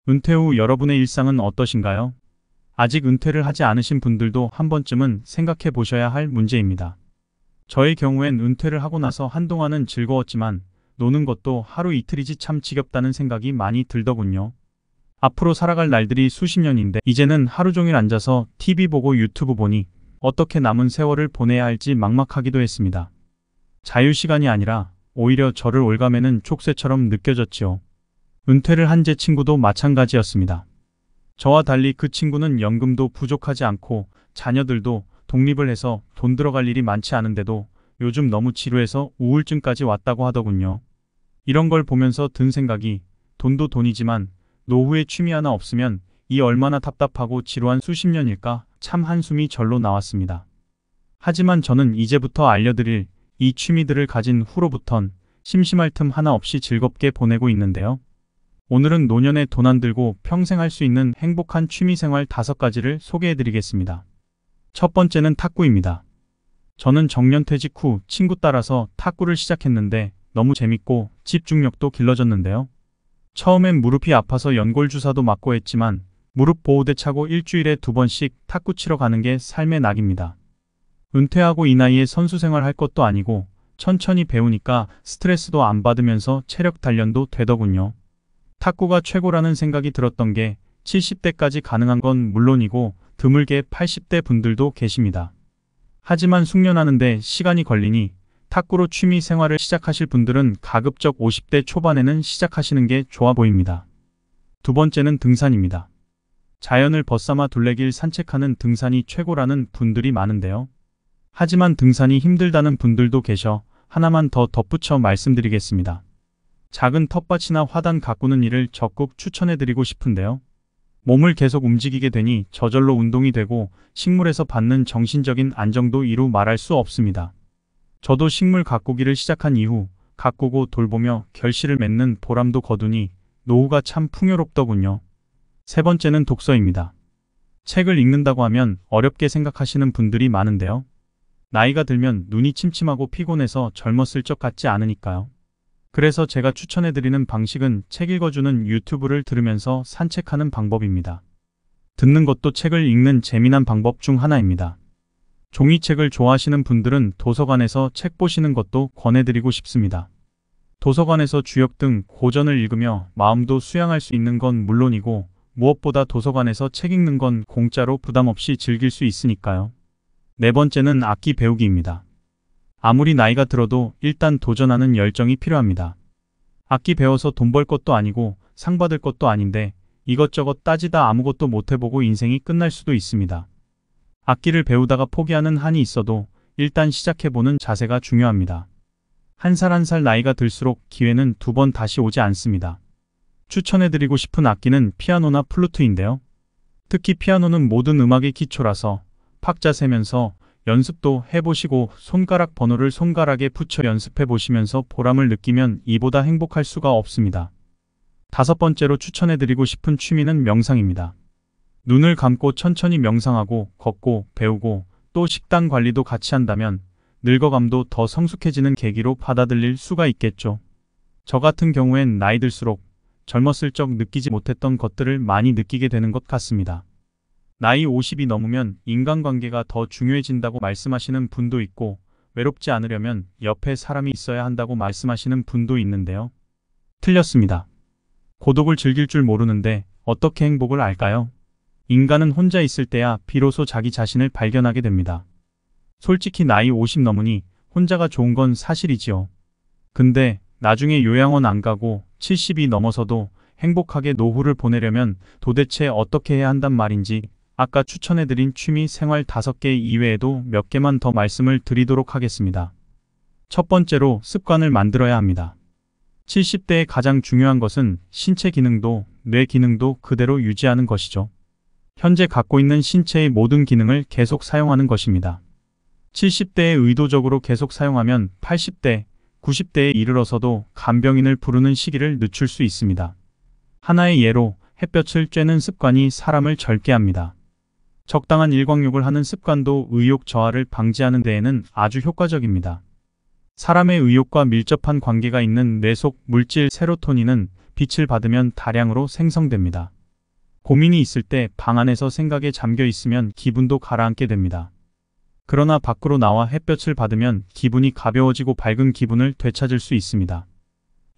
은퇴 후 여러분의 일상은 어떠신가요? 아직 은퇴를 하지 않으신 분들도 한 번쯤은 생각해 보셔야 할 문제입니다. 저의 경우엔 은퇴를 하고 나서 한동안은 즐거웠지만 노는 것도 하루 이틀이지 참 지겹다는 생각이 많이 들더군요. 앞으로 살아갈 날들이 수십 년인데 이제는 하루 종일 앉아서 TV 보고 유튜브 보니 어떻게 남은 세월을 보내야 할지 막막하기도 했습니다. 자유시간이 아니라 오히려 저를 올가매는 족쇄처럼 느껴졌지요. 은퇴를 한 제 친구도 마찬가지였습니다. 저와 달리 그 친구는 연금도 부족하지 않고 자녀들도 독립을 해서 돈 들어갈 일이 많지 않은데도 요즘 너무 지루해서 우울증까지 왔다고 하더군요. 이런 걸 보면서 든 생각이 돈도 돈이지만 노후에 취미 하나 없으면 이 얼마나 답답하고 지루한 수십 년일까 참 한숨이 절로 나왔습니다. 하지만 저는 이제부터 알려드릴 이 취미들을 가진 후로부턴 심심할 틈 하나 없이 즐겁게 보내고 있는데요. 오늘은 노년에 돈 안 들고 평생 할 수 있는 행복한 취미생활 5가지를 소개해드리겠습니다. 첫 번째는 탁구입니다. 저는 정년퇴직 후 친구 따라서 탁구를 시작했는데 너무 재밌고 집중력도 길러졌는데요. 처음엔 무릎이 아파서 연골 주사도 맞고 했지만 무릎 보호대 차고 일주일에 2번씩 탁구 치러 가는 게 삶의 낙입니다. 은퇴하고 이 나이에 선수 생활 할 것도 아니고 천천히 배우니까 스트레스도 안 받으면서 체력 단련도 되더군요. 탁구가 최고라는 생각이 들었던 게 70대까지 가능한 건 물론이고 드물게 80대 분들도 계십니다. 하지만 숙련하는데 시간이 걸리니 탁구로 취미 생활을 시작하실 분들은 가급적 50대 초반에는 시작하시는 게 좋아 보입니다. 두 번째는 등산입니다. 자연을 벗삼아 둘레길 산책하는 등산이 최고라는 분들이 많은데요. 하지만 등산이 힘들다는 분들도 계셔 하나만 더 덧붙여 말씀드리겠습니다. 작은 텃밭이나 화단 가꾸는 일을 적극 추천해드리고 싶은데요. 몸을 계속 움직이게 되니 저절로 운동이 되고 식물에서 받는 정신적인 안정도 이루 말할 수 없습니다. 저도 식물 가꾸기를 시작한 이후 가꾸고 돌보며 결실을 맺는 보람도 거두니 노후가 참 풍요롭더군요. 세 번째는 독서입니다. 책을 읽는다고 하면 어렵게 생각하시는 분들이 많은데요. 나이가 들면 눈이 침침하고 피곤해서 젊었을 적 같지 않으니까요. 그래서 제가 추천해드리는 방식은 책 읽어주는 유튜브를 들으면서 산책하는 방법입니다. 듣는 것도 책을 읽는 재미난 방법 중 하나입니다. 종이책을 좋아하시는 분들은 도서관에서 책 보시는 것도 권해드리고 싶습니다. 도서관에서 주역 등 고전을 읽으며 마음도 수양할 수 있는 건 물론이고 무엇보다 도서관에서 책 읽는 건 공짜로 부담 없이 즐길 수 있으니까요. 네 번째는 악기 배우기입니다. 아무리 나이가 들어도 일단 도전하는 열정이 필요합니다. 악기 배워서 돈 벌 것도 아니고 상 받을 것도 아닌데 이것저것 따지다 아무것도 못해보고 인생이 끝날 수도 있습니다. 악기를 배우다가 포기하는 한이 있어도 일단 시작해보는 자세가 중요합니다. 한 살 한 살 나이가 들수록 기회는 2번 다시 오지 않습니다. 추천해드리고 싶은 악기는 피아노나 플루트인데요. 특히 피아노는 모든 음악의 기초라서 박자 세면서 연습도 해보시고 손가락 번호를 손가락에 붙여 연습해보시면서 보람을 느끼면 이보다 행복할 수가 없습니다. 5번째로 추천해드리고 싶은 취미는 명상입니다. 눈을 감고 천천히 명상하고 걷고 배우고 또 식단 관리도 같이 한다면 늙어감도 더 성숙해지는 계기로 받아들일 수가 있겠죠. 저 같은 경우엔 나이 들수록 젊었을 적 느끼지 못했던 것들을 많이 느끼게 되는 것 같습니다. 나이 50이 넘으면 인간관계가 더 중요해진다고 말씀하시는 분도 있고 외롭지 않으려면 옆에 사람이 있어야 한다고 말씀하시는 분도 있는데요. 틀렸습니다. 고독을 즐길 줄 모르는데 어떻게 행복을 알까요? 인간은 혼자 있을 때야 비로소 자기 자신을 발견하게 됩니다. 솔직히 나이 50 넘으니 혼자가 좋은 건 사실이지요. 근데 나중에 요양원 안 가고 70이 넘어서도 행복하게 노후를 보내려면 도대체 어떻게 해야 한단 말인지 아까 추천해드린 취미 생활 5개 이외에도 몇 개만 더 말씀을 드리도록 하겠습니다. 첫 번째로 습관을 만들어야 합니다. 70대의 가장 중요한 것은 신체 기능도 뇌 기능도 그대로 유지하는 것이죠. 현재 갖고 있는 신체의 모든 기능을 계속 사용하는 것입니다. 70대에 의도적으로 계속 사용하면 80대, 90대에 이르러서도 간병인을 부르는 시기를 늦출 수 있습니다. 하나의 예로 햇볕을 쬐는 습관이 사람을 절개합니다. 적당한 일광욕을 하는 습관도 의욕 저하를 방지하는 데에는 아주 효과적입니다. 사람의 의욕과 밀접한 관계가 있는 뇌 속 물질 세로토닌은 빛을 받으면 다량으로 생성됩니다. 고민이 있을 때 방 안에서 생각에 잠겨 있으면 기분도 가라앉게 됩니다. 그러나 밖으로 나와 햇볕을 받으면 기분이 가벼워지고 밝은 기분을 되찾을 수 있습니다.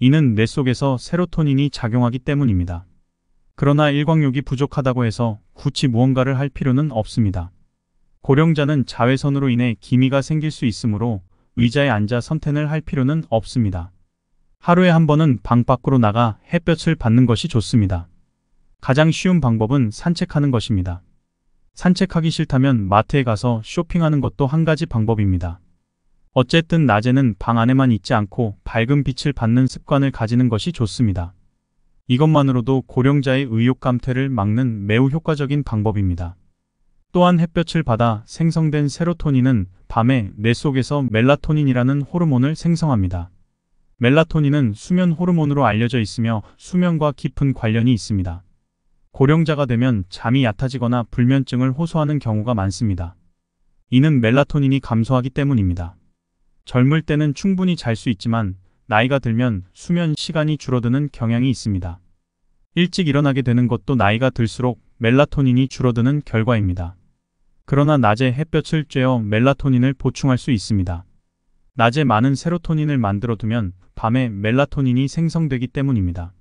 이는 뇌 속에서 세로토닌이 작용하기 때문입니다. 그러나 일광욕이 부족하다고 해서 굳이 무언가를 할 필요는 없습니다. 고령자는 자외선으로 인해 기미가 생길 수 있으므로 의자에 앉아 선탠을 할 필요는 없습니다. 하루에 한 번은 방 밖으로 나가 햇볕을 받는 것이 좋습니다. 가장 쉬운 방법은 산책하는 것입니다. 산책하기 싫다면 마트에 가서 쇼핑하는 것도 한 가지 방법입니다. 어쨌든 낮에는 방 안에만 있지 않고 밝은 빛을 받는 습관을 가지는 것이 좋습니다. 이것만으로도 고령자의 의욕 감퇴를 막는 매우 효과적인 방법입니다. 또한 햇볕을 받아 생성된 세로토닌은 밤에 뇌 속에서 멜라토닌이라는 호르몬을 생성합니다. 멜라토닌은 수면 호르몬으로 알려져 있으며 수면과 깊은 관련이 있습니다. 고령자가 되면 잠이 얕아지거나 불면증을 호소하는 경우가 많습니다. 이는 멜라토닌이 감소하기 때문입니다. 젊을 때는 충분히 잘 수 있지만 나이가 들면 수면 시간이 줄어드는 경향이 있습니다. 일찍 일어나게 되는 것도 나이가 들수록 멜라토닌이 줄어드는 결과입니다. 그러나 낮에 햇볕을 쬐어 멜라토닌을 보충할 수 있습니다. 낮에 많은 세로토닌을 만들어두면 밤에 멜라토닌이 생성되기 때문입니다.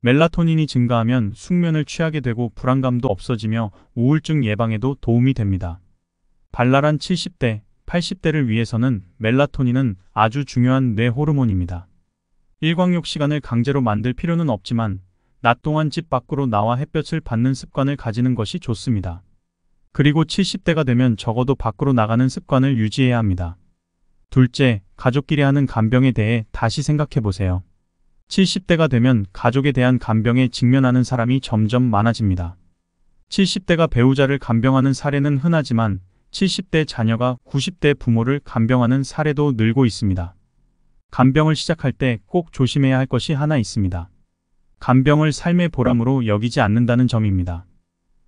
멜라토닌이 증가하면 숙면을 취하게 되고 불안감도 없어지며 우울증 예방에도 도움이 됩니다. 발랄한 70대, 80대를 위해서는 멜라토닌은 아주 중요한 뇌 호르몬입니다. 일광욕 시간을 강제로 만들 필요는 없지만 낮 동안 집 밖으로 나와 햇볕을 받는 습관을 가지는 것이 좋습니다. 그리고 70대가 되면 적어도 밖으로 나가는 습관을 유지해야 합니다. 둘째, 가족끼리 하는 간병에 대해 다시 생각해 보세요. 70대가 되면 가족에 대한 간병에 직면하는 사람이 점점 많아집니다. 70대가 배우자를 간병하는 사례는 흔하지만 70대 자녀가 90대 부모를 간병하는 사례도 늘고 있습니다. 간병을 시작할 때 꼭 조심해야 할 것이 하나 있습니다. 간병을 삶의 보람으로 여기지 않는다는 점입니다.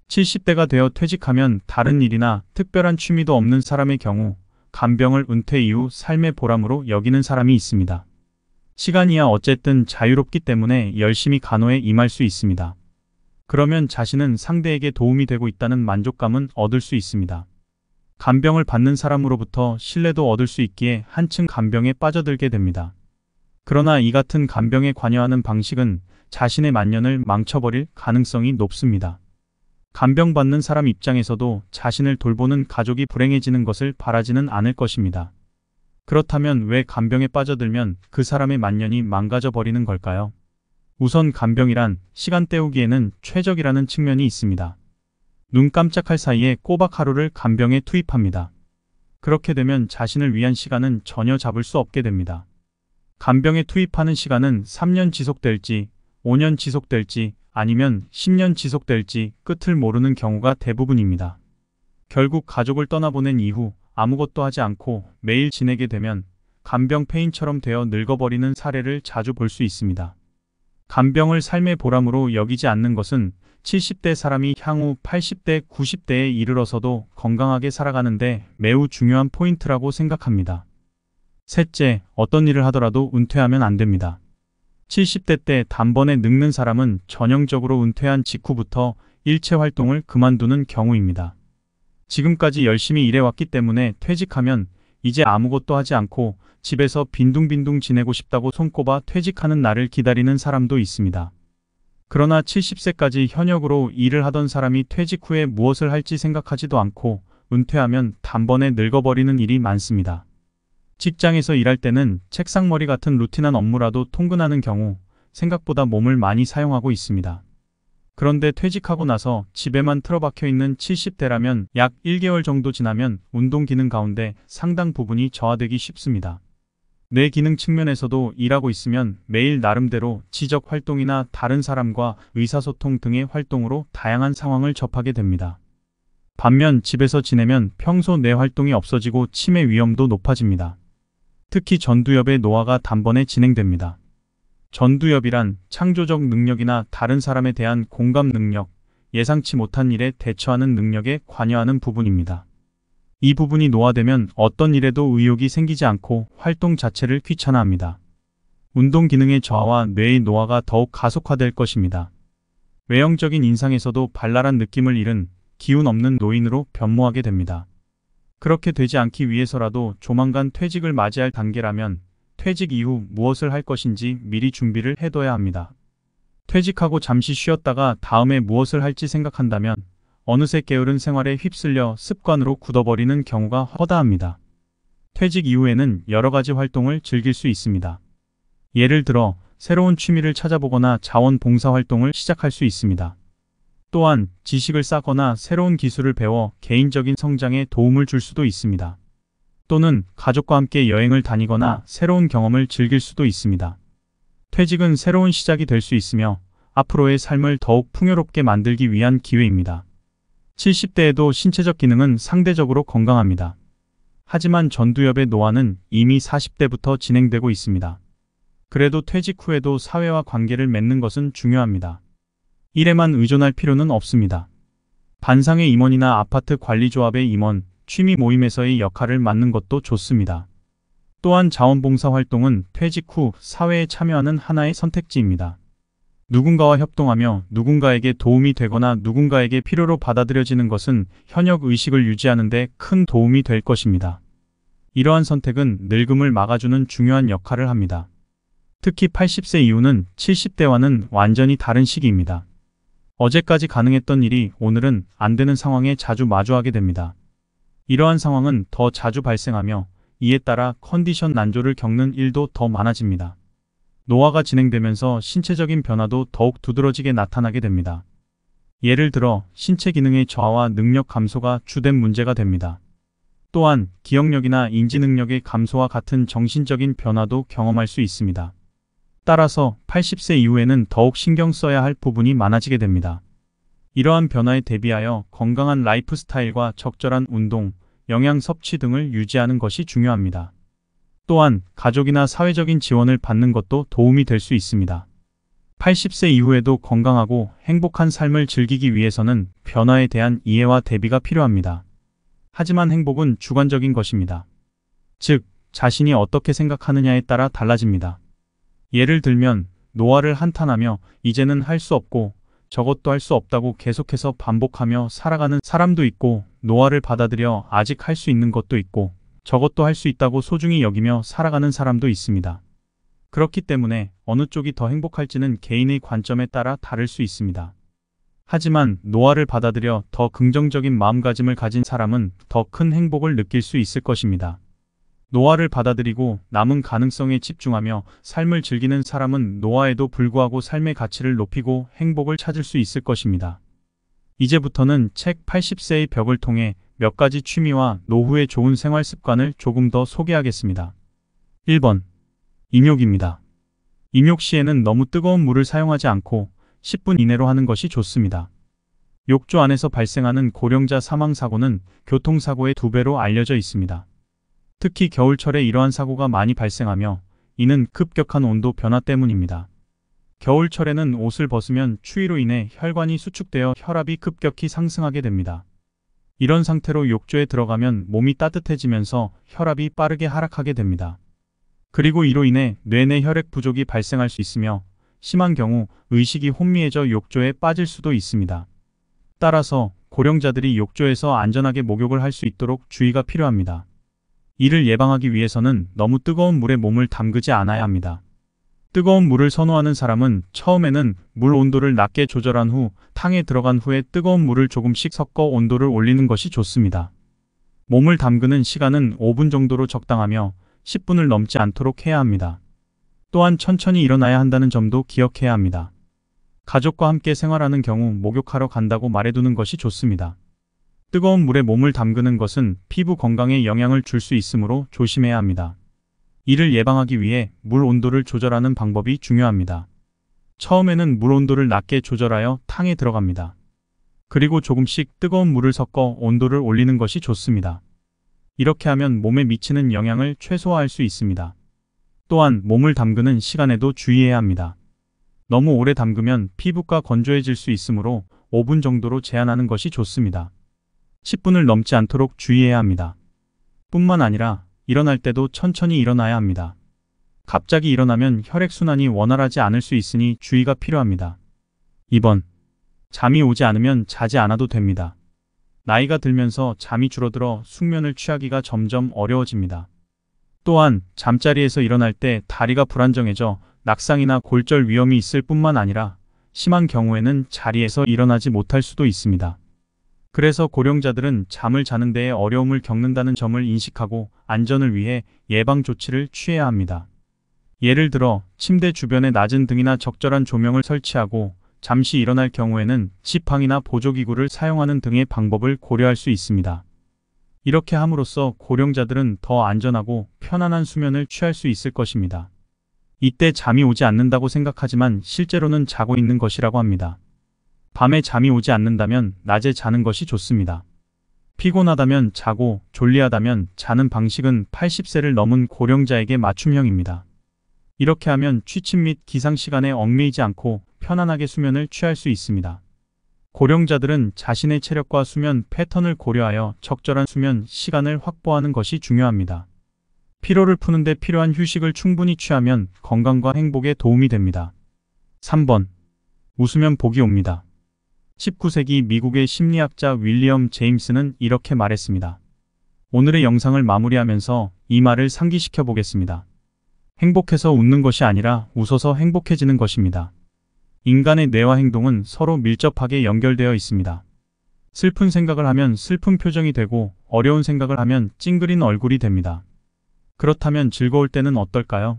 70대가 되어 퇴직하면 다른 일이나 특별한 취미도 없는 사람의 경우 간병을 은퇴 이후 삶의 보람으로 여기는 사람이 있습니다. 시간이야 어쨌든 자유롭기 때문에 열심히 간호에 임할 수 있습니다. 그러면 자신은 상대에게 도움이 되고 있다는 만족감은 얻을 수 있습니다. 간병을 받는 사람으로부터 신뢰도 얻을 수 있기에 한층 간병에 빠져들게 됩니다. 그러나 이 같은 간병에 관여하는 방식은 자신의 만년을 망쳐버릴 가능성이 높습니다. 간병받는 사람 입장에서도 자신을 돌보는 가족이 불행해지는 것을 바라지는 않을 것입니다. 그렇다면 왜 간병에 빠져들면 그 사람의 만년이 망가져 버리는 걸까요? 우선 간병이란 시간 때우기에는 최적이라는 측면이 있습니다. 눈 깜짝할 사이에 꼬박 하루를 간병에 투입합니다. 그렇게 되면 자신을 위한 시간은 전혀 잡을 수 없게 됩니다. 간병에 투입하는 시간은 3년 지속될지, 5년 지속될지, 아니면 10년 지속될지 끝을 모르는 경우가 대부분입니다. 결국 가족을 떠나보낸 이후 아무것도 하지 않고 매일 지내게 되면 간병 폐인처럼 되어 늙어버리는 사례를 자주 볼 수 있습니다. 간병을 삶의 보람으로 여기지 않는 것은 70대 사람이 향후 80대, 90대에 이르러서도 건강하게 살아가는데 매우 중요한 포인트라고 생각합니다. 셋째, 어떤 일을 하더라도 은퇴하면 안 됩니다. 70대 때 단번에 늙는 사람은 전형적으로 은퇴한 직후부터 일체 활동을 그만두는 경우입니다. 지금까지 열심히 일해왔기 때문에 퇴직하면 이제 아무것도 하지 않고 집에서 빈둥빈둥 지내고 싶다고 손꼽아 퇴직하는 날을 기다리는 사람도 있습니다. 그러나 70세까지 현역으로 일을 하던 사람이 퇴직 후에 무엇을 할지 생각하지도 않고 은퇴하면 단번에 늙어버리는 일이 많습니다. 직장에서 일할 때는 책상머리 같은 루틴한 업무라도 통근하는 경우 생각보다 몸을 많이 사용하고 있습니다. 그런데 퇴직하고 나서 집에만 틀어박혀 있는 70대라면 약 1개월 정도 지나면 운동 기능 가운데 상당 부분이 저하되기 쉽습니다. 뇌 기능 측면에서도 일하고 있으면 매일 나름대로 지적 활동이나 다른 사람과 의사소통 등의 활동으로 다양한 상황을 접하게 됩니다. 반면 집에서 지내면 평소 뇌 활동이 없어지고 치매 위험도 높아집니다. 특히 전두엽의 노화가 단번에 진행됩니다. 전두엽이란 창조적 능력이나 다른 사람에 대한 공감 능력, 예상치 못한 일에 대처하는 능력에 관여하는 부분입니다. 이 부분이 노화되면 어떤 일에도 의욕이 생기지 않고 활동 자체를 귀찮아합니다. 운동 기능의 저하와 뇌의 노화가 더욱 가속화될 것입니다. 외형적인 인상에서도 발랄한 느낌을 잃은 기운 없는 노인으로 변모하게 됩니다. 그렇게 되지 않기 위해서라도 조만간 퇴직을 맞이할 단계라면 퇴직 이후 무엇을 할 것인지 미리 준비를 해둬야 합니다. 퇴직하고 잠시 쉬었다가 다음에 무엇을 할지 생각한다면 어느새 게으른 생활에 휩쓸려 습관으로 굳어버리는 경우가 허다합니다. 퇴직 이후에는 여러 가지 활동을 즐길 수 있습니다. 예를 들어 새로운 취미를 찾아보거나 자원봉사 활동을 시작할 수 있습니다. 또한 지식을 쌓거나 새로운 기술을 배워 개인적인 성장에 도움을 줄 수도 있습니다. 또는 가족과 함께 여행을 다니거나 새로운 경험을 즐길 수도 있습니다. 퇴직은 새로운 시작이 될 수 있으며 앞으로의 삶을 더욱 풍요롭게 만들기 위한 기회입니다. 70대에도 신체적 기능은 상대적으로 건강합니다. 하지만 전두엽의 노화는 이미 40대부터 진행되고 있습니다. 그래도 퇴직 후에도 사회와 관계를 맺는 것은 중요합니다. 일에만 의존할 필요는 없습니다. 반상회 임원이나 아파트 관리조합의 임원, 취미 모임에서의 역할을 맡는 것도 좋습니다. 또한 자원봉사 활동은 퇴직 후 사회에 참여하는 하나의 선택지입니다. 누군가와 협동하며 누군가에게 도움이 되거나 누군가에게 필요로 받아들여지는 것은 현역 의식을 유지하는 데 큰 도움이 될 것입니다. 이러한 선택은 늙음을 막아주는 중요한 역할을 합니다. 특히 80세 이후는 70대와는 완전히 다른 시기입니다. 어제까지 가능했던 일이 오늘은 안 되는 상황에 자주 마주하게 됩니다. 이러한 상황은 더 자주 발생하며 이에 따라 컨디션 난조를 겪는 일도 더 많아집니다. 노화가 진행되면서 신체적인 변화도 더욱 두드러지게 나타나게 됩니다. 예를 들어 신체 기능의 저하와 능력 감소가 주된 문제가 됩니다. 또한 기억력이나 인지 능력의 감소와 같은 정신적인 변화도 경험할 수 있습니다. 따라서 80세 이후에는 더욱 신경 써야 할 부분이 많아지게 됩니다. 이러한 변화에 대비하여 건강한 라이프 스타일과 적절한 운동, 영양 섭취 등을 유지하는 것이 중요합니다. 또한 가족이나 사회적인 지원을 받는 것도 도움이 될 수 있습니다. 80세 이후에도 건강하고 행복한 삶을 즐기기 위해서는 변화에 대한 이해와 대비가 필요합니다. 하지만 행복은 주관적인 것입니다. 즉, 자신이 어떻게 생각하느냐에 따라 달라집니다. 예를 들면 노화를 한탄하며 이제는 할 수 없고 저것도 할 수 없다고 계속해서 반복하며 살아가는 사람도 있고, 노화를 받아들여 아직 할 수 있는 것도 있고 저것도 할 수 있다고 소중히 여기며 살아가는 사람도 있습니다. 그렇기 때문에 어느 쪽이 더 행복할지는 개인의 관점에 따라 다를 수 있습니다. 하지만 노화를 받아들여 더 긍정적인 마음가짐을 가진 사람은 더 큰 행복을 느낄 수 있을 것입니다. 노화를 받아들이고 남은 가능성에 집중하며 삶을 즐기는 사람은 노화에도 불구하고 삶의 가치를 높이고 행복을 찾을 수 있을 것입니다. 이제부터는 책 80세의 벽을 통해 몇 가지 취미와 노후의 좋은 생활 습관을 조금 더 소개하겠습니다. 1번. 입욕입니다. 입욕 시에는 너무 뜨거운 물을 사용하지 않고 10분 이내로 하는 것이 좋습니다. 욕조 안에서 발생하는 고령자 사망 사고는 교통사고의 2배로 알려져 있습니다. 특히 겨울철에 이러한 사고가 많이 발생하며 이는 급격한 온도 변화 때문입니다. 겨울철에는 옷을 벗으면 추위로 인해 혈관이 수축되어 혈압이 급격히 상승하게 됩니다. 이런 상태로 욕조에 들어가면 몸이 따뜻해지면서 혈압이 빠르게 하락하게 됩니다. 그리고 이로 인해 뇌내 혈액 부족이 발생할 수 있으며 심한 경우 의식이 혼미해져 욕조에 빠질 수도 있습니다. 따라서 고령자들이 욕조에서 안전하게 목욕을 할 수 있도록 주의가 필요합니다. 이를 예방하기 위해서는 너무 뜨거운 물에 몸을 담그지 않아야 합니다. 뜨거운 물을 선호하는 사람은 처음에는 물 온도를 낮게 조절한 후 탕에 들어간 후에 뜨거운 물을 조금씩 섞어 온도를 올리는 것이 좋습니다. 몸을 담그는 시간은 5분 정도로 적당하며 10분을 넘지 않도록 해야 합니다. 또한 천천히 일어나야 한다는 점도 기억해야 합니다. 가족과 함께 생활하는 경우 목욕하러 간다고 말해두는 것이 좋습니다. 뜨거운 물에 몸을 담그는 것은 피부 건강에 영향을 줄 수 있으므로 조심해야 합니다. 이를 예방하기 위해 물 온도를 조절하는 방법이 중요합니다. 처음에는 물 온도를 낮게 조절하여 탕에 들어갑니다. 그리고 조금씩 뜨거운 물을 섞어 온도를 올리는 것이 좋습니다. 이렇게 하면 몸에 미치는 영향을 최소화할 수 있습니다. 또한 몸을 담그는 시간에도 주의해야 합니다. 너무 오래 담그면 피부가 건조해질 수 있으므로 5분 정도로 제한하는 것이 좋습니다. 10분을 넘지 않도록 주의해야 합니다. 뿐만 아니라 일어날 때도 천천히 일어나야 합니다. 갑자기 일어나면 혈액순환이 원활하지 않을 수 있으니 주의가 필요합니다. 2번. 잠이 오지 않으면 자지 않아도 됩니다. 나이가 들면서 잠이 줄어들어 숙면을 취하기가 점점 어려워집니다. 또한 잠자리에서 일어날 때 다리가 불안정해져 낙상이나 골절 위험이 있을 뿐만 아니라 심한 경우에는 자리에서 일어나지 못할 수도 있습니다. 그래서 고령자들은 잠을 자는 데에 어려움을 겪는다는 점을 인식하고 안전을 위해 예방 조치를 취해야 합니다. 예를 들어 침대 주변에 낮은 등이나 적절한 조명을 설치하고 잠시 일어날 경우에는 지팡이나 보조기구를 사용하는 등의 방법을 고려할 수 있습니다. 이렇게 함으로써 고령자들은 더 안전하고 편안한 수면을 취할 수 있을 것입니다. 이때 잠이 오지 않는다고 생각하지만 실제로는 자고 있는 것이라고 합니다. 밤에 잠이 오지 않는다면 낮에 자는 것이 좋습니다. 피곤하다면 자고 졸리하다면 자는 방식은 80세를 넘은 고령자에게 맞춤형입니다. 이렇게 하면 취침 및 기상 시간에 얽매이지 않고 편안하게 수면을 취할 수 있습니다. 고령자들은 자신의 체력과 수면 패턴을 고려하여 적절한 수면 시간을 확보하는 것이 중요합니다. 피로를 푸는데 필요한 휴식을 충분히 취하면 건강과 행복에 도움이 됩니다. 3번. 웃으면 복이 옵니다. 19세기 미국의 심리학자 윌리엄 제임스는 이렇게 말했습니다. 오늘의 영상을 마무리하면서 이 말을 상기시켜 보겠습니다. 행복해서 웃는 것이 아니라 웃어서 행복해지는 것입니다. 인간의 뇌와 행동은 서로 밀접하게 연결되어 있습니다. 슬픈 생각을 하면 슬픈 표정이 되고 어려운 생각을 하면 찡그린 얼굴이 됩니다. 그렇다면 즐거울 때는 어떨까요?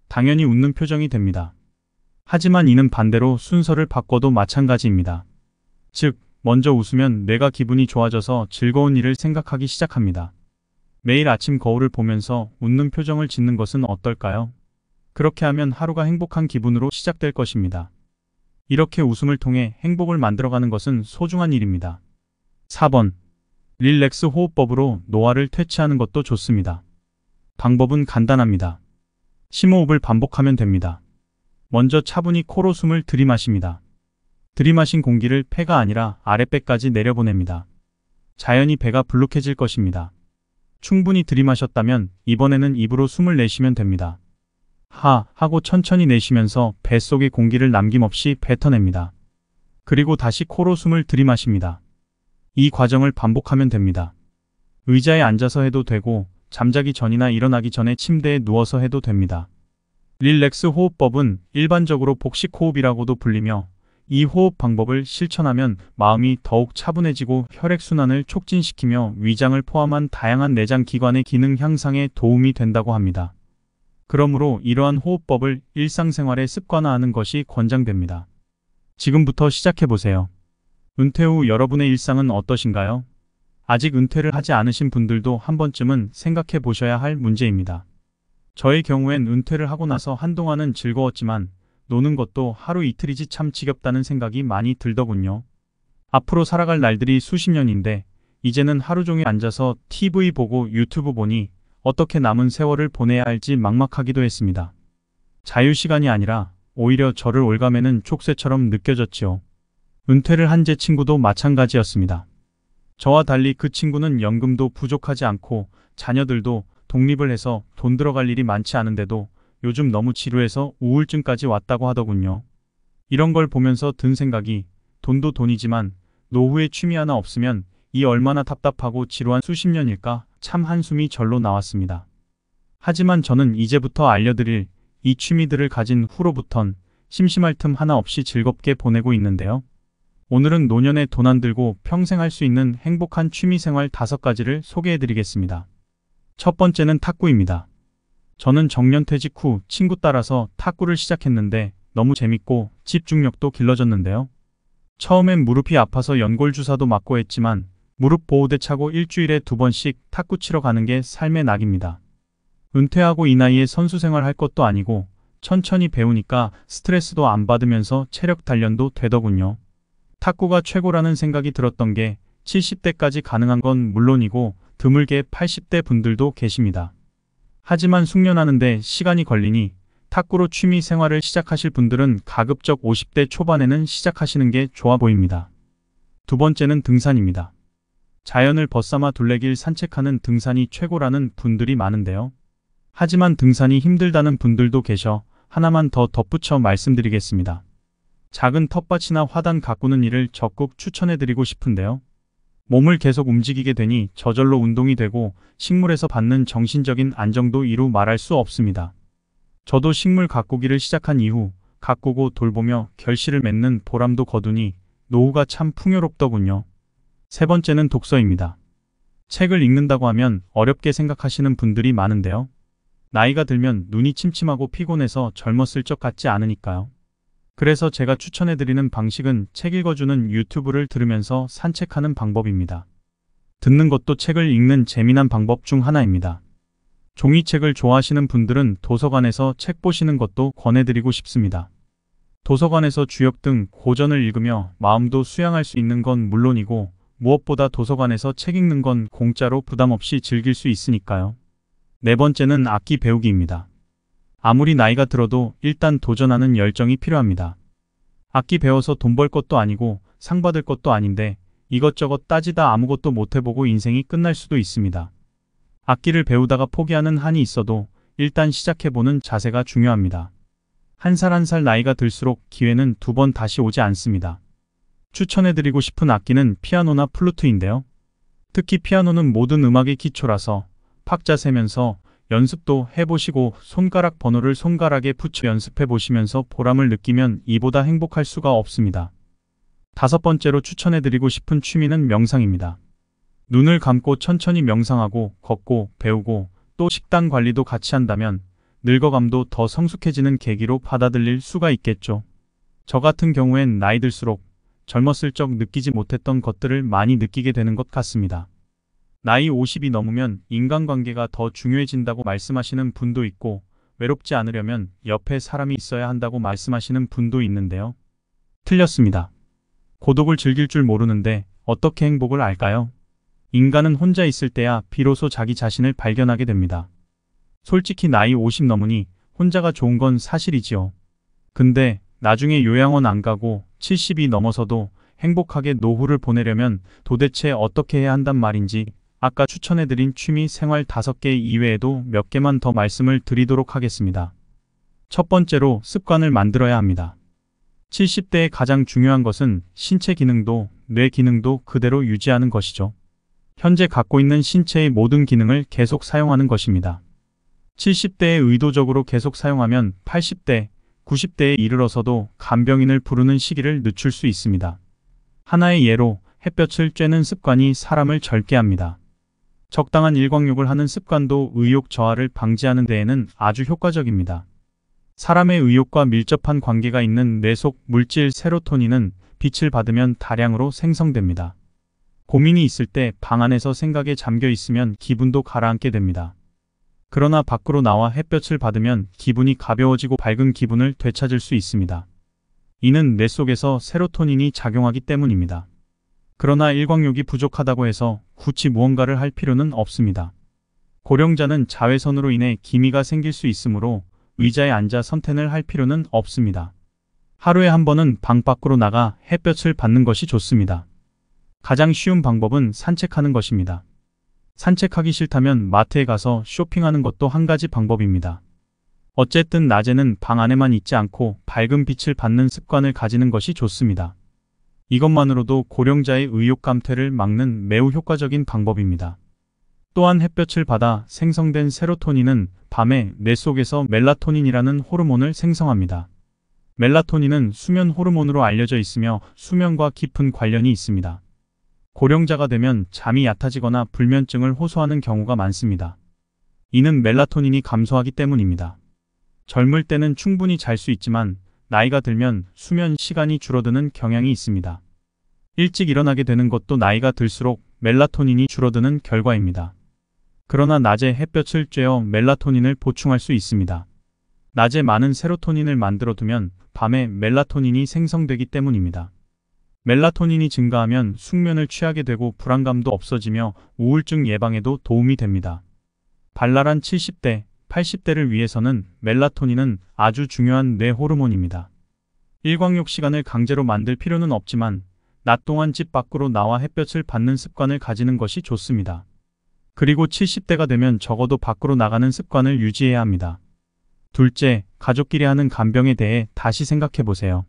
당연히 웃는 표정이 됩니다. 하지만 이는 반대로 순서를 바꿔도 마찬가지입니다. 즉, 먼저 웃으면 뇌가 기분이 좋아져서 즐거운 일을 생각하기 시작합니다. 매일 아침 거울을 보면서 웃는 표정을 짓는 것은 어떨까요? 그렇게 하면 하루가 행복한 기분으로 시작될 것입니다. 이렇게 웃음을 통해 행복을 만들어가는 것은 소중한 일입니다. 4번. 릴렉스 호흡법으로 노화를 퇴치하는 것도 좋습니다. 방법은 간단합니다. 심호흡을 반복하면 됩니다. 먼저 차분히 코로 숨을 들이마십니다. 들이마신 공기를 폐가 아니라 아랫배까지 내려보냅니다. 자연히 배가 불룩해질 것입니다. 충분히 들이마셨다면 이번에는 입으로 숨을 내쉬면 됩니다. 하고 천천히 내쉬면서 뱃속의 공기를 남김없이 뱉어냅니다. 그리고 다시 코로 숨을 들이마십니다. 이 과정을 반복하면 됩니다. 의자에 앉아서 해도 되고 잠자기 전이나 일어나기 전에 침대에 누워서 해도 됩니다. 릴렉스 호흡법은 일반적으로 복식 호흡이라고도 불리며 이 호흡 방법을 실천하면 마음이 더욱 차분해지고 혈액순환을 촉진시키며 위장을 포함한 다양한 내장 기관의 기능 향상에 도움이 된다고 합니다. 그러므로 이러한 호흡법을 일상생활에 습관화하는 것이 권장됩니다. 지금부터 시작해보세요. 은퇴 후 여러분의 일상은 어떠신가요? 아직 은퇴를 하지 않으신 분들도 한 번쯤은 생각해 보셔야 할 문제입니다. 저의 경우엔 은퇴를 하고 나서 한동안은 즐거웠지만 노는 것도 하루 이틀이지 참 지겹다는 생각이 많이 들더군요. 앞으로 살아갈 날들이 수십 년인데 이제는 하루 종일 앉아서 TV 보고 유튜브 보니 어떻게 남은 세월을 보내야 할지 막막하기도 했습니다. 자유시간이 아니라 오히려 저를 올가매는 족쇄처럼 느껴졌지요. 은퇴를 한 제 친구도 마찬가지였습니다. 저와 달리 그 친구는 연금도 부족하지 않고 자녀들도 독립을 해서 돈 들어갈 일이 많지 않은데도 요즘 너무 지루해서 우울증까지 왔다고 하더군요. 이런 걸 보면서 든 생각이 돈도 돈이지만 노후에 취미 하나 없으면 이 얼마나 답답하고 지루한 수십 년일까 참 한숨이 절로 나왔습니다. 하지만 저는 이제부터 알려드릴 이 취미들을 가진 후로부턴 심심할 틈 하나 없이 즐겁게 보내고 있는데요. 오늘은 노년에 돈 안 들고 평생 할 수 있는 행복한 취미생활 5가지를 소개해드리겠습니다. 첫 번째는 탁구입니다. 저는 정년퇴직 후 친구 따라서 탁구를 시작했는데 너무 재밌고 집중력도 길러졌는데요. 처음엔 무릎이 아파서 연골 주사도 맞고 했지만 무릎 보호대 차고 일주일에 2번씩 탁구 치러 가는 게 삶의 낙입니다. 은퇴하고 이 나이에 선수 생활 할 것도 아니고 천천히 배우니까 스트레스도 안 받으면서 체력 단련도 되더군요. 탁구가 최고라는 생각이 들었던 게 70대까지 가능한 건 물론이고 드물게 80대 분들도 계십니다. 하지만 숙련하는데 시간이 걸리니 탁구로 취미 생활을 시작하실 분들은 가급적 50대 초반에는 시작하시는 게 좋아 보입니다. 두 번째는 등산입니다. 자연을 벗삼아 둘레길 산책하는 등산이 최고라는 분들이 많은데요. 하지만 등산이 힘들다는 분들도 계셔 하나만 더 덧붙여 말씀드리겠습니다. 작은 텃밭이나 화단 가꾸는 일을 적극 추천해드리고 싶은데요. 몸을 계속 움직이게 되니 저절로 운동이 되고 식물에서 받는 정신적인 안정도 이루 말할 수 없습니다. 저도 식물 가꾸기를 시작한 이후 가꾸고 돌보며 결실을 맺는 보람도 거두니 노후가 참 풍요롭더군요. 세 번째는 독서입니다. 책을 읽는다고 하면 어렵게 생각하시는 분들이 많은데요. 나이가 들면 눈이 침침하고 피곤해서 젊었을 적 같지 않으니까요. 그래서 제가 추천해드리는 방식은 책 읽어주는 유튜브를 들으면서 산책하는 방법입니다. 듣는 것도 책을 읽는 재미난 방법 중 하나입니다. 종이책을 좋아하시는 분들은 도서관에서 책 보시는 것도 권해드리고 싶습니다. 도서관에서 주역 등 고전을 읽으며 마음도 수양할 수 있는 건 물론이고 무엇보다 도서관에서 책 읽는 건 공짜로 부담 없이 즐길 수 있으니까요. 네 번째는 악기 배우기입니다. 아무리 나이가 들어도 일단 도전하는 열정이 필요합니다. 악기 배워서 돈 벌 것도 아니고 상 받을 것도 아닌데 이것저것 따지다 아무것도 못 해보고 인생이 끝날 수도 있습니다. 악기를 배우다가 포기하는 한이 있어도 일단 시작해보는 자세가 중요합니다. 한 살 한 살 나이가 들수록 기회는 두 번 다시 오지 않습니다. 추천해드리고 싶은 악기는 피아노나 플루트인데요. 특히 피아노는 모든 음악의 기초라서 박자 세면서 연습도 해보시고 손가락 번호를 손가락에 붙여 연습해보시면서 보람을 느끼면 이보다 행복할 수가 없습니다. 다섯 번째로 추천해드리고 싶은 취미는 명상입니다. 눈을 감고 천천히 명상하고 걷고 배우고 또 식단 관리도 같이 한다면 늙어감도 더 성숙해지는 계기로 받아들일 수가 있겠죠. 저 같은 경우엔 나이 들수록 젊었을 적 느끼지 못했던 것들을 많이 느끼게 되는 것 같습니다. 나이 50이 넘으면 인간관계가 더 중요해진다고 말씀하시는 분도 있고 외롭지 않으려면 옆에 사람이 있어야 한다고 말씀하시는 분도 있는데요. 틀렸습니다. 고독을 즐길 줄 모르는데 어떻게 행복을 알까요? 인간은 혼자 있을 때야 비로소 자기 자신을 발견하게 됩니다. 솔직히 나이 50 넘으니 혼자가 좋은 건 사실이지요. 근데 나중에 요양원 안 가고 70이 넘어서도 행복하게 노후를 보내려면 도대체 어떻게 해야 한단 말인지 아까 추천해드린 취미 생활 5개 이외에도 몇 개만 더 말씀을 드리도록 하겠습니다. 첫 번째로 습관을 만들어야 합니다. 70대의 가장 중요한 것은 신체 기능도 뇌 기능도 그대로 유지하는 것이죠. 현재 갖고 있는 신체의 모든 기능을 계속 사용하는 것입니다. 70대에 의도적으로 계속 사용하면 80대, 90대에 이르러서도 간병인을 부르는 시기를 늦출 수 있습니다. 하나의 예로 햇볕을 쬐는 습관이 사람을 젊게 합니다. 적당한 일광욕을 하는 습관도 의욕 저하를 방지하는 데에는 아주 효과적입니다. 사람의 의욕과 밀접한 관계가 있는 뇌 속 물질 세로토닌은 빛을 받으면 다량으로 생성됩니다. 고민이 있을 때 방 안에서 생각에 잠겨 있으면 기분도 가라앉게 됩니다. 그러나 밖으로 나와 햇볕을 받으면 기분이 가벼워지고 밝은 기분을 되찾을 수 있습니다. 이는 뇌 속에서 세로토닌이 작용하기 때문입니다. 그러나 일광욕이 부족하다고 해서 굳이 무언가를 할 필요는 없습니다. 고령자는 자외선으로 인해 기미가 생길 수 있으므로 의자에 앉아 선탠을 할 필요는 없습니다. 하루에 한 번은 방 밖으로 나가 햇볕을 받는 것이 좋습니다. 가장 쉬운 방법은 산책하는 것입니다. 산책하기 싫다면 마트에 가서 쇼핑하는 것도 한 가지 방법입니다. 어쨌든 낮에는 방 안에만 있지 않고 밝은 빛을 받는 습관을 가지는 것이 좋습니다. 이것만으로도 고령자의 의욕 감퇴를 막는 매우 효과적인 방법입니다. 또한 햇볕을 받아 생성된 세로토닌은 밤에 뇌 속에서 멜라토닌이라는 호르몬을 생성합니다. 멜라토닌은 수면 호르몬으로 알려져 있으며 수면과 깊은 관련이 있습니다. 고령자가 되면 잠이 얕아지거나 불면증을 호소하는 경우가 많습니다. 이는 멜라토닌이 감소하기 때문입니다. 젊을 때는 충분히 잘 수 있지만 나이가 들면 수면 시간이 줄어드는 경향이 있습니다. 일찍 일어나게 되는 것도 나이가 들수록 멜라토닌이 줄어드는 결과입니다. 그러나 낮에 햇볕을 쬐어 멜라토닌을 보충할 수 있습니다. 낮에 많은 세로토닌을 만들어두면 밤에 멜라토닌이 생성되기 때문입니다. 멜라토닌이 증가하면 숙면을 취하게 되고 불안감도 없어지며 우울증 예방에도 도움이 됩니다. 발랄한 70대, 80대를 위해서는 멜라토닌은 아주 중요한 뇌 호르몬입니다. 일광욕 시간을 강제로 만들 필요는 없지만 낮 동안 집 밖으로 나와 햇볕을 받는 습관을 가지는 것이 좋습니다. 그리고 70대가 되면 적어도 밖으로 나가는 습관을 유지해야 합니다. 둘째, 가족끼리 하는 간병에 대해 다시 생각해 보세요.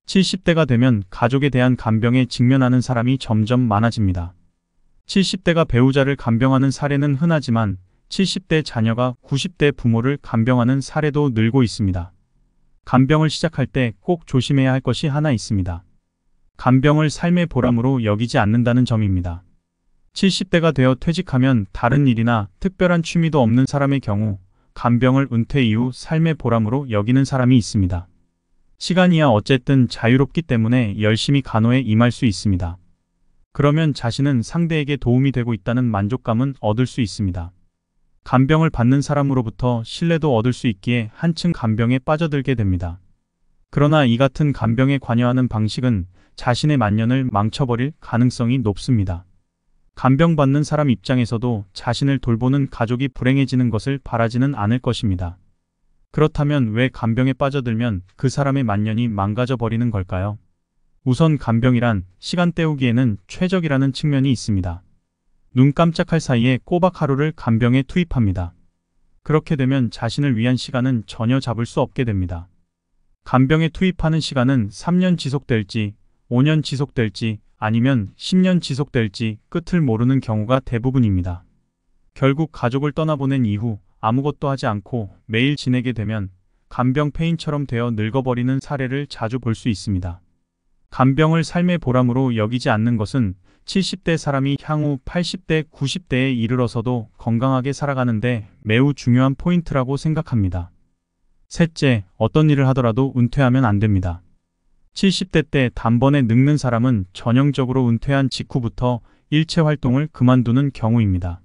70대가 되면 가족에 대한 간병에 직면하는 사람이 점점 많아집니다. 70대가 배우자를 간병하는 사례는 흔하지만 70대 자녀가 90대 부모를 간병하는 사례도 늘고 있습니다. 간병을 시작할 때 꼭 조심해야 할 것이 하나 있습니다. 간병을 삶의 보람으로 여기지 않는다는 점입니다. 70대가 되어 퇴직하면 다른 일이나 특별한 취미도 없는 사람의 경우 간병을 은퇴 이후 삶의 보람으로 여기는 사람이 있습니다. 시간이야 어쨌든 자유롭기 때문에 열심히 간호에 임할 수 있습니다. 그러면 자신은 상대에게 도움이 되고 있다는 만족감은 얻을 수 있습니다. 간병을 받는 사람으로부터 신뢰도 얻을 수 있기에 한층 간병에 빠져들게 됩니다. 그러나 이 같은 간병에 관여하는 방식은 자신의 만년을 망쳐버릴 가능성이 높습니다. 간병받는 사람 입장에서도 자신을 돌보는 가족이 불행해지는 것을 바라지는 않을 것입니다. 그렇다면 왜 간병에 빠져들면 그 사람의 만년이 망가져 버리는 걸까요? 우선 간병이란 시간 때우기에는 최적이라는 측면이 있습니다. 눈 깜짝할 사이에 꼬박 하루를 간병에 투입합니다. 그렇게 되면 자신을 위한 시간은 전혀 잡을 수 없게 됩니다. 간병에 투입하는 시간은 3년 지속될지, 5년 지속될지, 아니면 10년 지속될지 끝을 모르는 경우가 대부분입니다. 결국 가족을 떠나보낸 이후 아무것도 하지 않고 매일 지내게 되면 간병 폐인처럼 되어 늙어버리는 사례를 자주 볼 수 있습니다. 간병을 삶의 보람으로 여기지 않는 것은 70대 사람이 향후 80대, 90대에 이르러서도 건강하게 살아가는데 매우 중요한 포인트라고 생각합니다. 셋째, 어떤 일을 하더라도 은퇴하면 안 됩니다. 70대 때 단번에 늙는 사람은 전형적으로 은퇴한 직후부터 일체 활동을 그만두는 경우입니다.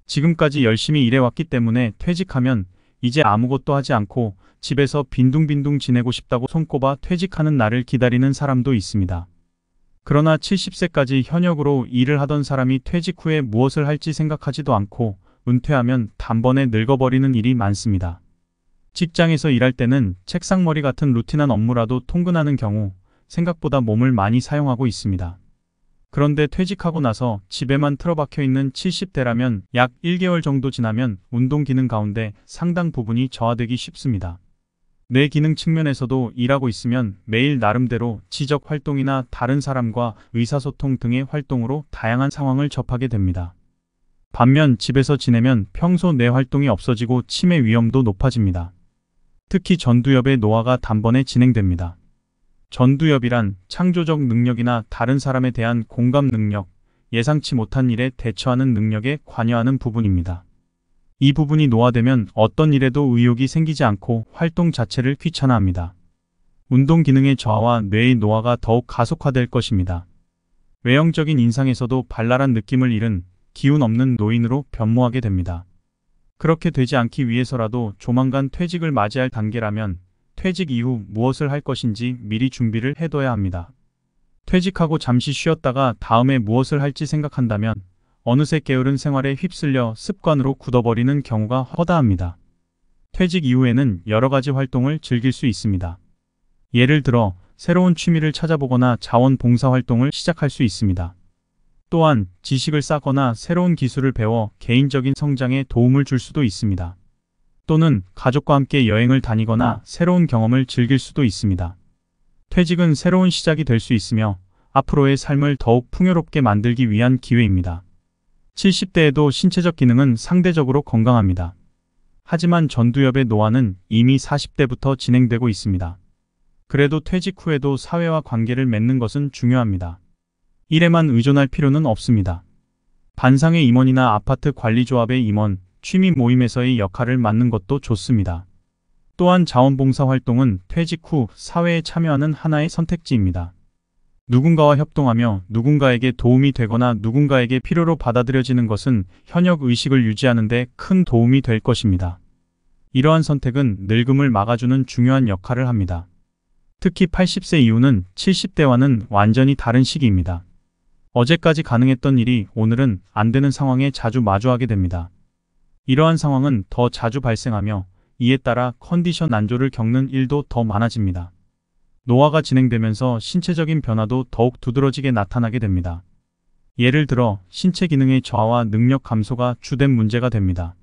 지금까지 열심히 일해왔기 때문에 퇴직하면 이제 아무것도 하지 않고 집에서 빈둥빈둥 지내고 싶다고 손꼽아 퇴직하는 날을 기다리는 사람도 있습니다. 그러나 70세까지 현역으로 일을 하던 사람이 퇴직 후에 무엇을 할지 생각하지도 않고 은퇴하면 단번에 늙어버리는 일이 많습니다. 직장에서 일할 때는 책상머리 같은 루틴한 업무라도 통근하는 경우 생각보다 몸을 많이 사용하고 있습니다. 그런데 퇴직하고 나서 집에만 틀어박혀 있는 70대라면 약 1개월 정도 지나면 운동 기능 가운데 상당 부분이 저하되기 쉽습니다. 뇌 기능 측면에서도 일하고 있으면 매일 나름대로 지적 활동이나 다른 사람과 의사소통 등의 활동으로 다양한 상황을 접하게 됩니다. 반면 집에서 지내면 평소 뇌 활동이 없어지고 치매 위험도 높아집니다. 특히 전두엽의 노화가 단번에 진행됩니다. 전두엽이란 창조적 능력이나 다른 사람에 대한 공감 능력, 예상치 못한 일에 대처하는 능력에 관여하는 부분입니다. 이 부분이 노화되면 어떤 일에도 의욕이 생기지 않고 활동 자체를 귀찮아합니다. 운동 기능의 저하와 뇌의 노화가 더욱 가속화될 것입니다. 외형적인 인상에서도 발랄한 느낌을 잃은 기운 없는 노인으로 변모하게 됩니다. 그렇게 되지 않기 위해서라도 조만간 퇴직을 맞이할 단계라면 퇴직 이후 무엇을 할 것인지 미리 준비를 해둬야 합니다. 퇴직하고 잠시 쉬었다가 다음에 무엇을 할지 생각한다면 어느새 게으른 생활에 휩쓸려 습관으로 굳어버리는 경우가 허다합니다. 퇴직 이후에는 여러 가지 활동을 즐길 수 있습니다. 예를 들어 새로운 취미를 찾아보거나 자원봉사 활동을 시작할 수 있습니다. 또한 지식을 쌓거나 새로운 기술을 배워 개인적인 성장에 도움을 줄 수도 있습니다. 또는 가족과 함께 여행을 다니거나 새로운 경험을 즐길 수도 있습니다. 퇴직은 새로운 시작이 될 수 있으며 앞으로의 삶을 더욱 풍요롭게 만들기 위한 기회입니다. 70대에도 신체적 기능은 상대적으로 건강합니다. 하지만 전두엽의 노화는 이미 40대부터 진행되고 있습니다. 그래도 퇴직 후에도 사회와 관계를 맺는 것은 중요합니다. 일에만 의존할 필요는 없습니다. 반상회 임원이나 아파트 관리조합의 임원, 취미 모임에서의 역할을 맡는 것도 좋습니다. 또한 자원봉사 활동은 퇴직 후 사회에 참여하는 하나의 선택지입니다. 누군가와 협동하며 누군가에게 도움이 되거나 누군가에게 필요로 받아들여지는 것은 현역 의식을 유지하는 데 큰 도움이 될 것입니다. 이러한 선택은 늙음을 막아주는 중요한 역할을 합니다. 특히 80세 이후는 70대와는 완전히 다른 시기입니다. 어제까지 가능했던 일이 오늘은 안 되는 상황에 자주 마주하게 됩니다. 이러한 상황은 더 자주 발생하며 이에 따라 컨디션 난조를 겪는 일도 더 많아집니다. 노화가 진행되면서 신체적인 변화도 더욱 두드러지게 나타나게 됩니다. 예를 들어 신체 기능의 저하와 능력 감소가 주된 문제가 됩니다.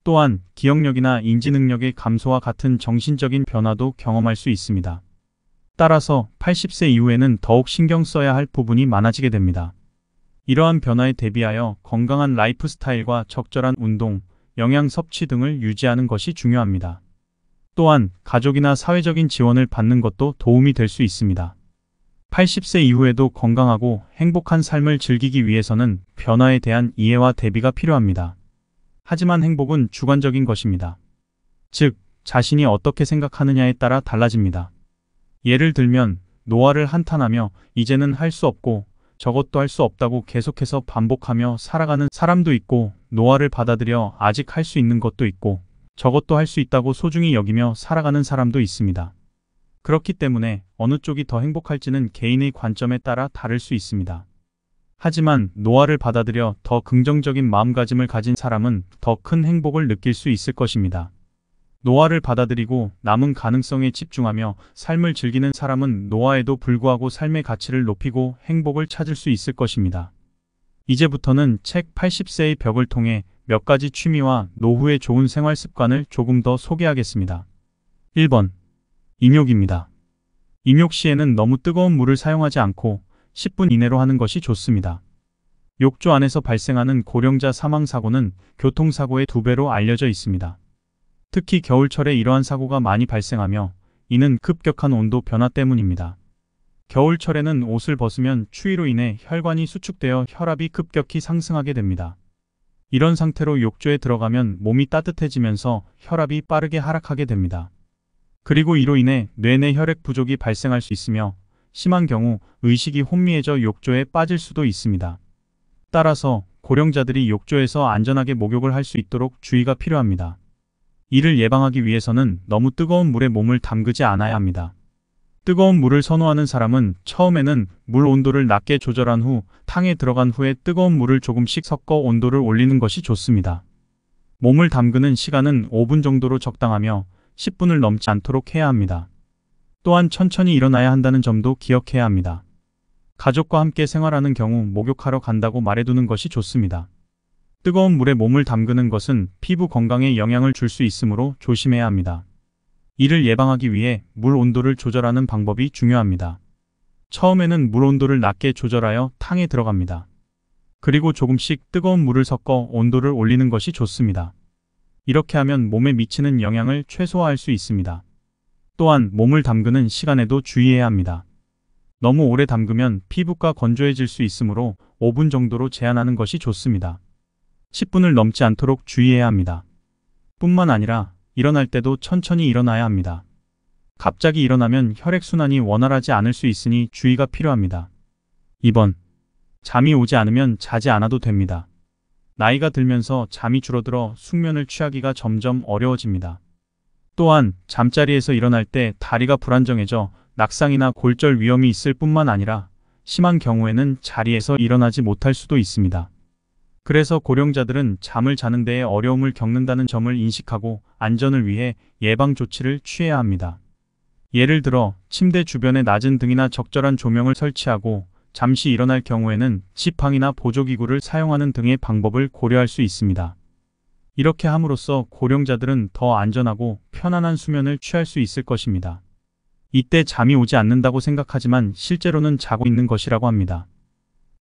또한 기억력이나 인지 능력의 감소와 같은 정신적인 변화도 경험할 수 있습니다. 따라서 80세 이후에는 더욱 신경 써야 할 부분이 많아지게 됩니다. 이러한 변화에 대비하여 건강한 라이프 스타일과 적절한 운동, 영양 섭취 등을 유지하는 것이 중요합니다. 또한 가족이나 사회적인 지원을 받는 것도 도움이 될 수 있습니다. 80세 이후에도 건강하고 행복한 삶을 즐기기 위해서는 변화에 대한 이해와 대비가 필요합니다. 하지만 행복은 주관적인 것입니다. 즉, 자신이 어떻게 생각하느냐에 따라 달라집니다. 예를 들면 노화를 한탄하며 이제는 할 수 없고 저것도 할 수 없다고 계속해서 반복하며 살아가는 사람도 있고, 노화를 받아들여 아직 할 수 있는 것도 있고 저것도 할 수 있다고 소중히 여기며 살아가는 사람도 있습니다. 그렇기 때문에 어느 쪽이 더 행복할지는 개인의 관점에 따라 다를 수 있습니다. 하지만 노화를 받아들여 더 긍정적인 마음가짐을 가진 사람은 더 큰 행복을 느낄 수 있을 것입니다. 노화를 받아들이고 남은 가능성에 집중하며 삶을 즐기는 사람은 노화에도 불구하고 삶의 가치를 높이고 행복을 찾을 수 있을 것입니다. 이제부터는 책 80세의 벽을 통해 몇 가지 취미와 노후의 좋은 생활 습관을 조금 더 소개하겠습니다. 1번. 입욕입니다. 입욕 시에는 너무 뜨거운 물을 사용하지 않고 10분 이내로 하는 것이 좋습니다. 욕조 안에서 발생하는 고령자 사망 사고는 교통사고의 2배로 알려져 있습니다. 특히 겨울철에 이러한 사고가 많이 발생하며 이는 급격한 온도 변화 때문입니다. 겨울철에는 옷을 벗으면 추위로 인해 혈관이 수축되어 혈압이 급격히 상승하게 됩니다. 이런 상태로 욕조에 들어가면 몸이 따뜻해지면서 혈압이 빠르게 하락하게 됩니다. 그리고 이로 인해 뇌내 혈액 부족이 발생할 수 있으며 심한 경우 의식이 혼미해져 욕조에 빠질 수도 있습니다. 따라서 고령자들이 욕조에서 안전하게 목욕을 할 수 있도록 주의가 필요합니다. 이를 예방하기 위해서는 너무 뜨거운 물에 몸을 담그지 않아야 합니다. 뜨거운 물을 선호하는 사람은 처음에는 물 온도를 낮게 조절한 후 탕에 들어간 후에 뜨거운 물을 조금씩 섞어 온도를 올리는 것이 좋습니다. 몸을 담그는 시간은 5분 정도로 적당하며 10분을 넘지 않도록 해야 합니다. 또한 천천히 일어나야 한다는 점도 기억해야 합니다. 가족과 함께 생활하는 경우 목욕하러 간다고 말해두는 것이 좋습니다. 뜨거운 물에 몸을 담그는 것은 피부 건강에 영향을 줄 수 있으므로 조심해야 합니다. 이를 예방하기 위해 물 온도를 조절하는 방법이 중요합니다. 처음에는 물 온도를 낮게 조절하여 탕에 들어갑니다. 그리고 조금씩 뜨거운 물을 섞어 온도를 올리는 것이 좋습니다. 이렇게 하면 몸에 미치는 영향을 최소화할 수 있습니다. 또한 몸을 담그는 시간에도 주의해야 합니다. 너무 오래 담그면 피부가 건조해질 수 있으므로 5분 정도로 제한하는 것이 좋습니다. 10분을 넘지 않도록 주의해야 합니다. 뿐만 아니라 일어날 때도 천천히 일어나야 합니다. 갑자기 일어나면 혈액순환이 원활하지 않을 수 있으니 주의가 필요합니다. 2번. 잠이 오지 않으면 자지 않아도 됩니다. 나이가 들면서 잠이 줄어들어 숙면을 취하기가 점점 어려워집니다. 또한 잠자리에서 일어날 때 다리가 불안정해져 낙상이나 골절 위험이 있을 뿐만 아니라 심한 경우에는 자리에서 일어나지 못할 수도 있습니다. 그래서 고령자들은 잠을 자는 데에 어려움을 겪는다는 점을 인식하고 안전을 위해 예방 조치를 취해야 합니다. 예를 들어 침대 주변에 낮은 등이나 적절한 조명을 설치하고 잠시 일어날 경우에는 지팡이나 보조기구를 사용하는 등의 방법을 고려할 수 있습니다. 이렇게 함으로써 고령자들은 더 안전하고 편안한 수면을 취할 수 있을 것입니다. 이때 잠이 오지 않는다고 생각하지만 실제로는 자고 있는 것이라고 합니다.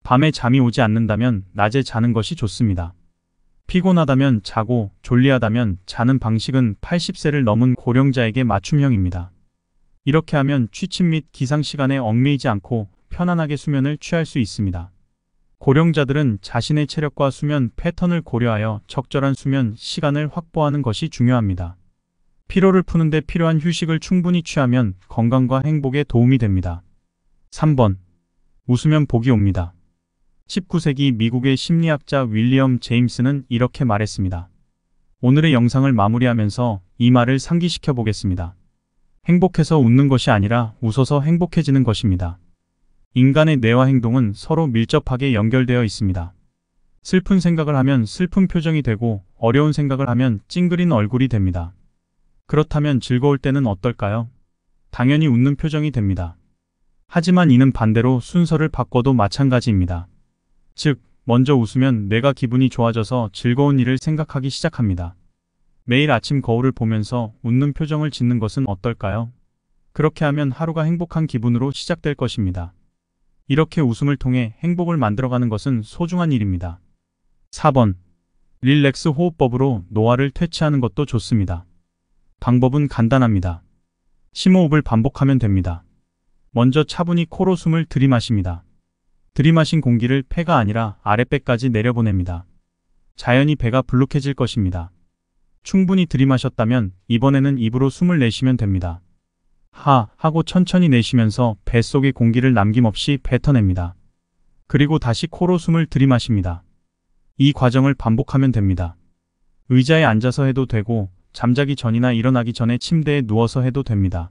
밤에 잠이 오지 않는다면 낮에 자는 것이 좋습니다. 피곤하다면 자고 졸리하다면 자는 방식은 80세를 넘은 고령자에게 맞춤형입니다. 이렇게 하면 취침 및 기상 시간에 얽매이지 않고 편안하게 수면을 취할 수 있습니다. 고령자들은 자신의 체력과 수면 패턴을 고려하여 적절한 수면 시간을 확보하는 것이 중요합니다. 피로를 푸는 데 필요한 휴식을 충분히 취하면 건강과 행복에 도움이 됩니다. 3번. 웃으면 복이 옵니다. 19세기 미국의 심리학자 윌리엄 제임스는 이렇게 말했습니다. 오늘의 영상을 마무리하면서 이 말을 상기시켜 보겠습니다. 행복해서 웃는 것이 아니라 웃어서 행복해지는 것입니다. 인간의 뇌와 행동은 서로 밀접하게 연결되어 있습니다. 슬픈 생각을 하면 슬픈 표정이 되고 어려운 생각을 하면 찡그린 얼굴이 됩니다. 그렇다면 즐거울 때는 어떨까요? 당연히 웃는 표정이 됩니다. 하지만 이는 반대로 순서를 바꿔도 마찬가지입니다. 즉, 먼저 웃으면 뇌가 기분이 좋아져서 즐거운 일을 생각하기 시작합니다. 매일 아침 거울을 보면서 웃는 표정을 짓는 것은 어떨까요? 그렇게 하면 하루가 행복한 기분으로 시작될 것입니다. 이렇게 웃음을 통해 행복을 만들어가는 것은 소중한 일입니다. 4번. 릴렉스 호흡법으로 노화를 퇴치하는 것도 좋습니다. 방법은 간단합니다. 심호흡을 반복하면 됩니다. 먼저 차분히 코로 숨을 들이마십니다. 들이마신 공기를 폐가 아니라 아랫배까지 내려보냅니다. 자연히 배가 불룩해질 것입니다. 충분히 들이마셨다면 이번에는 입으로 숨을 내쉬면 됩니다. 하고 천천히 내쉬면서 뱃속의 공기를 남김없이 뱉어냅니다. 그리고 다시 코로 숨을 들이마십니다. 이 과정을 반복하면 됩니다. 의자에 앉아서 해도 되고 잠자기 전이나 일어나기 전에 침대에 누워서 해도 됩니다.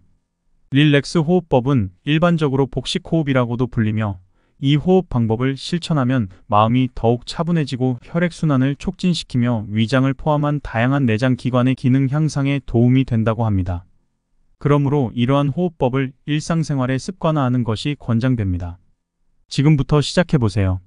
릴렉스 호흡법은 일반적으로 복식호흡이라고도 불리며 이 호흡 방법을 실천하면 마음이 더욱 차분해지고 혈액순환을 촉진시키며 위장을 포함한 다양한 내장 기관의 기능 향상에 도움이 된다고 합니다. 그러므로 이러한 호흡법을 일상생활에 습관화하는 것이 권장됩니다. 지금부터 시작해보세요.